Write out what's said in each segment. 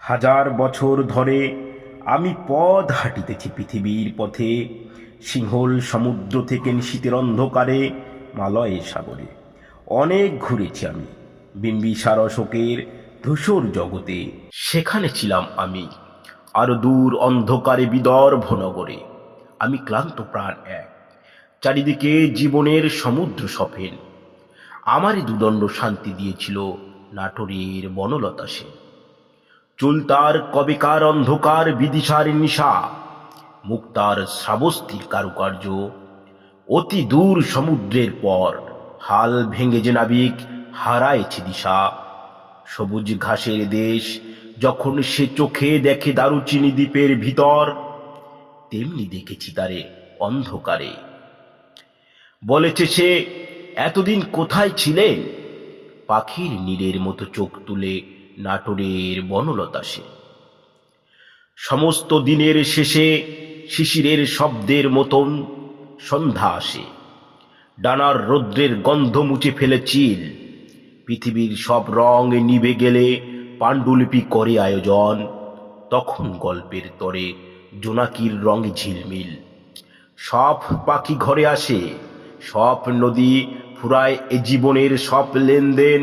হাজার বছর ধরে আমি পথ হাঁটিতেছি পৃথিবীর পথে, সিংহল সমুদ্র থেকে নিশীথের অন্ধকারে মালয় সাগরে। অনেক ঘুরেছি আমি বিম্বিসার অশোকের ধূসর জগতে। সেখানে ছিলাম আমি আরো দূর অন্ধকারে বিদর্ভ নগরে। আমি ক্লান্ত প্রাণ এক, চারিদিকে জীবনের সমুদ্র সফেন। আমারই দুদণ্ড শান্তি দিয়েছিল নাটোরের বনলতা সে। চুলতার কবেকার অন্ধকার বিদিশার নিশা, মুক্তার শ্রাবস্তির কারুকার্য। অতি দূর সমুদ্রের পর হাল ভেঙে যে নাবিক হারায়েছে দিশা। সবুজ ঘাসের দেশ যখন সে চোখে দেখে দারুচিনি দ্বীপের ভিতর, তেমনি দেখেছি তারে অন্ধকারে। বলেছে সে, এতদিন কোথায় ছিলেন? পাখির নীড়ের মতো চোখ তুলে নাটোরের বনলতা সে। সমস্ত দিনের শেষে শিশিরের শব্দের মতন সন্ধ্যা আসে। ডানার রৌদ্রের গন্ধ মুছে ফেলে চিল। পৃথিবীর সব রং নিভে গেলে পাণ্ডুলিপি করে আয়োজন। তখন গল্পের তরে জোনাকির রঙে ঝিলমিল। সব পাখি ঘরে আসে, সব নদী ফুরায় এ জীবনের সব লেনদেন।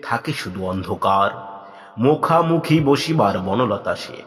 থাকে শুধু অন্ধকার, মুখামুখি বসিবার বনলতা সে।